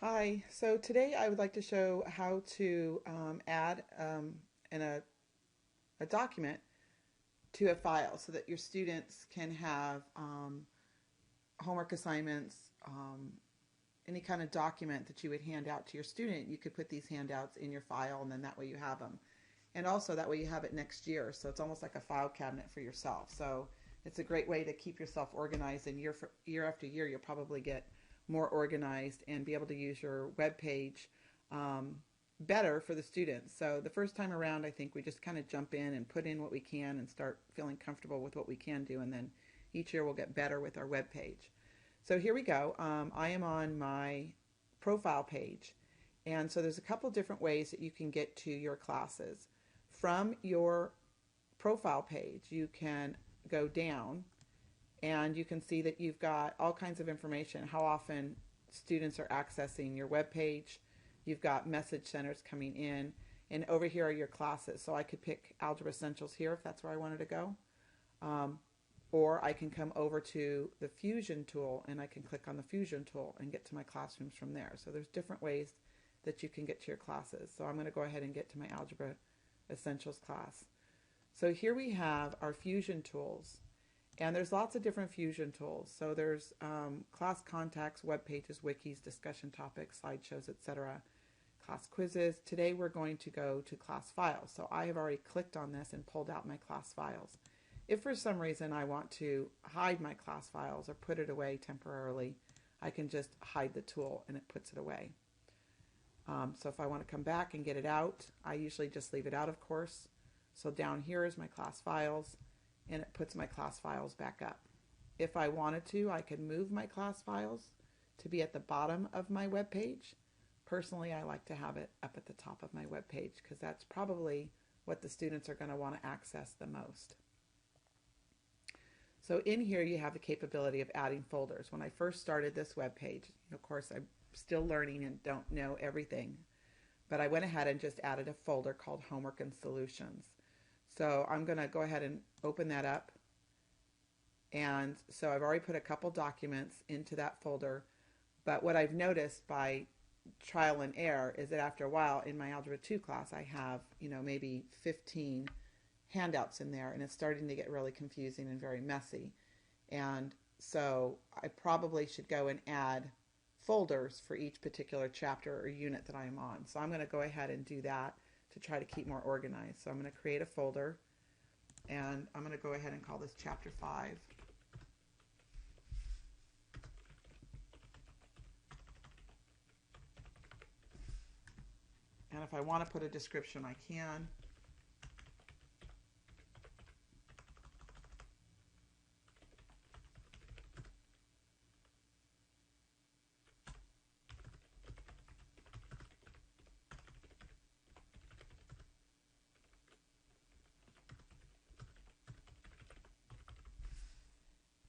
Hi, so today I would like to show how to add in a document to a file so that your students can have homework assignments, any kind of document that you would hand out to your student. You could put these handouts in your file, and then that way you have them. And also that way you have it next year, so it's almost like a file cabinet for yourself. So it's a great way to keep yourself organized, and year after year you'll probably get more organized and be able to use your web page um, better for the students. So the first time around, I think we just kind of jump in and put in what we can and start feeling comfortable with what we can do, and then each year we'll get better with our web page. So here we go. I am on my profile page, and so there's a couple different ways that you can get to your classes. From your profile page, you can go down and you can see that you've got all kinds of information, how often students are accessing your web page. You've got message centers coming in, and over here are your classes. So I could pick Algebra Essentials here if that's where I wanted to go. Um, or I can come over to the Fusion tool and I can click on the Fusion tool and get to my classrooms from there. So there's different ways that you can get to your classes. So I'm going to go ahead and get to my Algebra Essentials class. So here we have our Fusion tools. And there's lots of different Fusion tools. So there's class contacts, web pages, wikis, discussion topics, slideshows, etc. Class quizzes. Today we're going to go to class files. So I have already clicked on this and pulled out my class files. If for some reason I want to hide my class files or put it away temporarily, I can just hide the tool and it puts it away. So if I want to come back and get it out, I usually just leave it out, of course. So down here is my class files, and it puts my class files back up. If I wanted to, I could move my class files to be at the bottom of my web page. Personally, I like to have it up at the top of my web page because that's probably what the students are going to want to access the most. So in here you have the capability of adding folders. When I first started this web page, of course I'm still learning and don't know everything, but I went ahead and just added a folder called Homework and Solutions. So I'm going to go ahead and open that up. And so I've already put a couple documents into that folder. But what I've noticed by trial and error is that after a while in my Algebra 2 class, I have, maybe 15 handouts in there, and it's starting to get really confusing and very messy. And so I probably should go and add folders for each particular chapter or unit that I'm on. So I'm going to go ahead and do that to try to keep more organized. So I'm going to create a folder, and I'm going to go ahead and call this Chapter 5. And if I want to put a description, I can.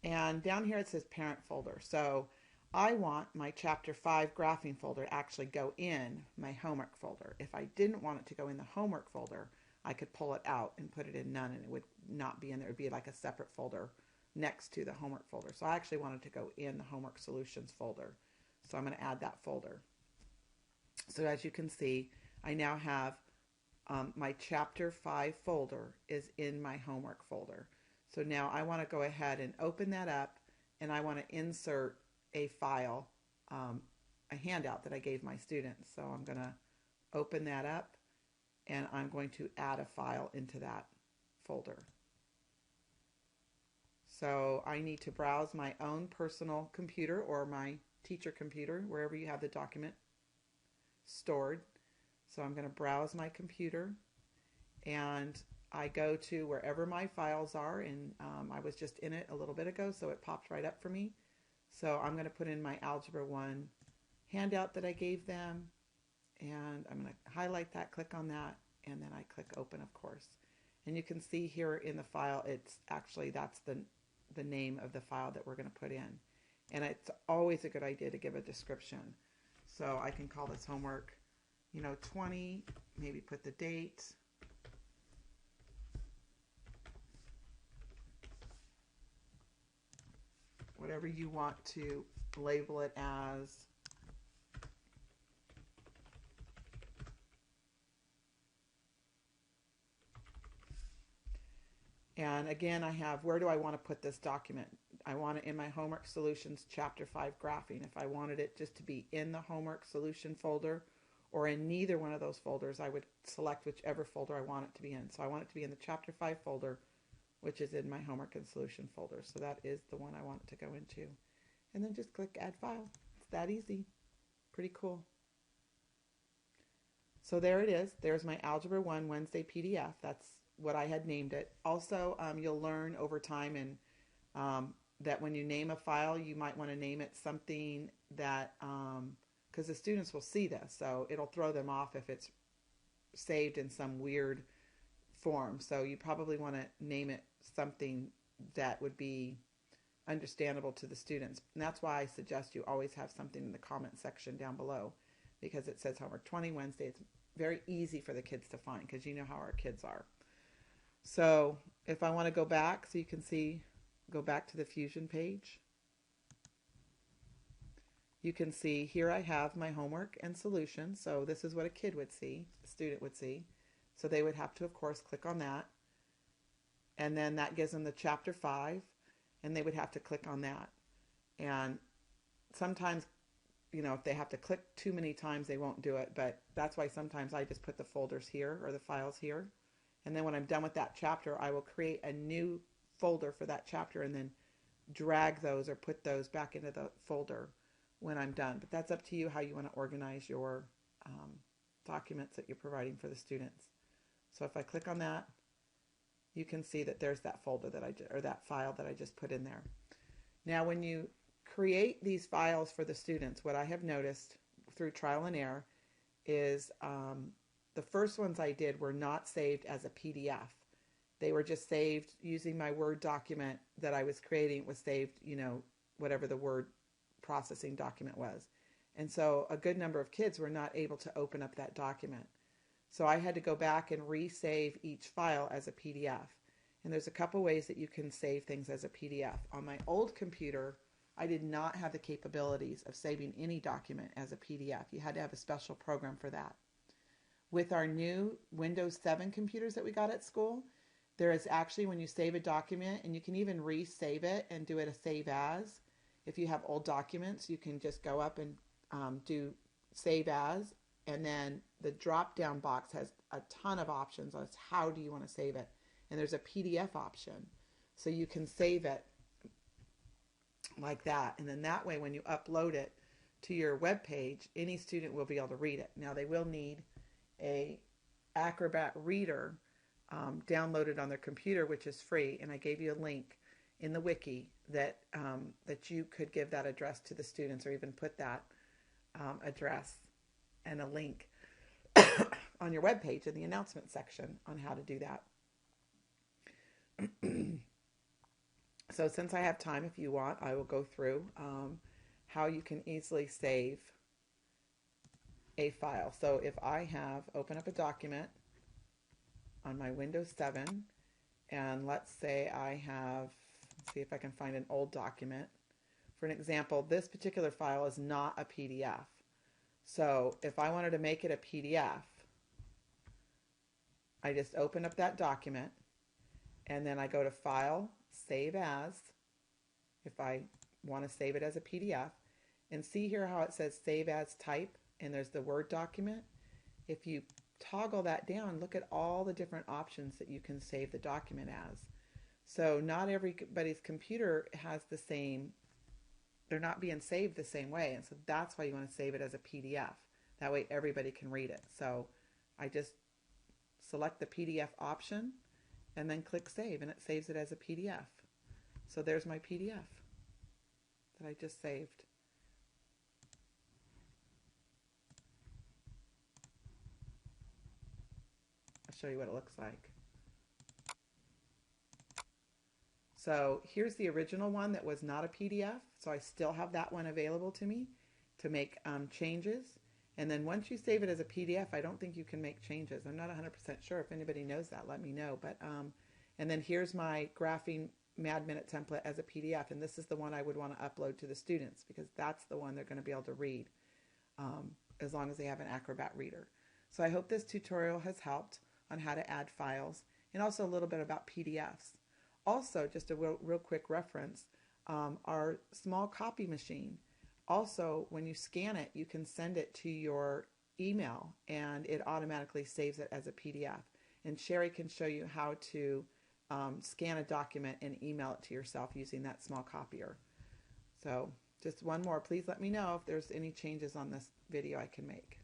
And down here it says Parent Folder. So I want my Chapter 5 graphing folder to actually go in my homework folder. If I didn't want it to go in the homework folder, I could pull it out and put it in none, and it would not be in there. It would be like a separate folder next to the homework folder. So I actually wanted to go in the Homework Solutions folder. So I'm going to add that folder. So as you can see, I now have my Chapter 5 folder is in my homework folder. So now I want to go ahead and open that up, and I want to insert a file, a handout that I gave my students. So I'm going to open that up, and I'm going to add a file into that folder. So I need to browse my own personal computer or my teacher computer, wherever you have the document stored. So I'm going to browse my computer, and I go to wherever my files are, and I was just in it a little bit ago, so it popped right up for me. So I'm going to put in my Algebra 1 handout that I gave them, and I'm going to highlight that, click on that, and then I click open, of course. And you can see here in the file, it's actually, that's the name of the file that we're going to put in. And it's always a good idea to give a description. So I can call this homework, 20, maybe put the date. Whatever you want to label it as. And again, I have, where do I want to put this document? I want it in my Homework Solutions Chapter 5 graphing. If I wanted it just to be in the Homework Solution folder or in neither one of those folders, I would select whichever folder I want it to be in. So I want it to be in the Chapter 5 folder, which is in my Homework and Solution folder. So that is the one I want it to go into. And then just click Add File. It's that easy. Pretty cool. So there it is. There's my Algebra 1 Wednesday PDF. That's what I had named it. Also, you'll learn over time that when you name a file, you might want to name it something that, because the students will see this, so it'll throw them off if it's saved in some weird form. So you probably want to name it something that would be understandable to the students. And that's why I suggest you always have something in the comment section down below, because it says Homework 20 Wednesday. It's very easy for the kids to find because you know how our kids are. So if I want to go back, so you can see, go back to the Fusion page. You can see here I have my homework and solution. So this is what a kid would see, a student would see. So they would have to, of course, click on that. And then that gives them the Chapter 5, and they would have to click on that. And sometimes, you know, if they have to click too many times, they won't do it. But that's why sometimes I just put the folders here or the files here. And then when I'm done with that chapter, I will create a new folder for that chapter and then drag those or put those back into the folder when I'm done. But that's up to you how you want to organize your documents that you're providing for the students. So if I click on that, you can see that there's that folder that or that file that I just put in there. Now, when you create these files for the students, what I have noticed through trial and error is the first ones I did were not saved as a PDF. They were just saved using my Word document that I was creating. It was saved, you know, whatever the word processing document was. And so a good number of kids were not able to open up that document. So I had to go back and resave each file as a PDF. And there's a couple ways that you can save things as a PDF. On my old computer, I did not have the capabilities of saving any document as a PDF. You had to have a special program for that. With our new Windows 7 computers that we got at school, there is actually, when you save a document, and you can even resave it and do it a save as. If you have old documents, you can just go up and do save as, and then the drop down box has a ton of options on how do you want to save it. And there's a PDF option. So you can save it like that. And then that way, when you upload it to your web page, any student will be able to read it. Now, they will need a Acrobat Reader downloaded on their computer, which is free. And I gave you a link in the wiki that that you could give that address to the students, or even put that address and a link on your web page in the announcement section on how to do that. So since I have time, if you want, I will go through how you can easily save a file. So if I have open up a document on my Windows 7, and let's say I have, let's see if I can find an old document. For an example, this particular file is not a PDF. So if I wanted to make it a PDF, I just open up that document, and then I go to File, Save As, if I want to save it as a PDF, and see here how it says Save As Type, and there's the Word document. If you toggle that down, look at all the different options that you can save the document as. So not everybody's computer has the same, they're not being saved the same way, and so that's why you want to save it as a PDF. That way everybody can read it. So I just select the PDF option and then click Save, and it saves it as a PDF. So there's my PDF that I just saved. I'll show you what it looks like. So here's the original one that was not a PDF. So I still have that one available to me to make changes. And then once you save it as a PDF, I don't think you can make changes. I'm not 100% sure. If anybody knows that, let me know. But and then here's my graphing Mad Minute template as a PDF. And this is the one I would want to upload to the students, because that's the one they're going to be able to read as long as they have an Acrobat Reader. So I hope this tutorial has helped on how to add files, and also a little bit about PDFs. Also, just a real quick reference, our small copy machine, also when you scan it, you can send it to your email and it automatically saves it as a PDF. And Sherry can show you how to scan a document and email it to yourself using that small copier. So just one more, please let me know if there's any changes on this video I can make.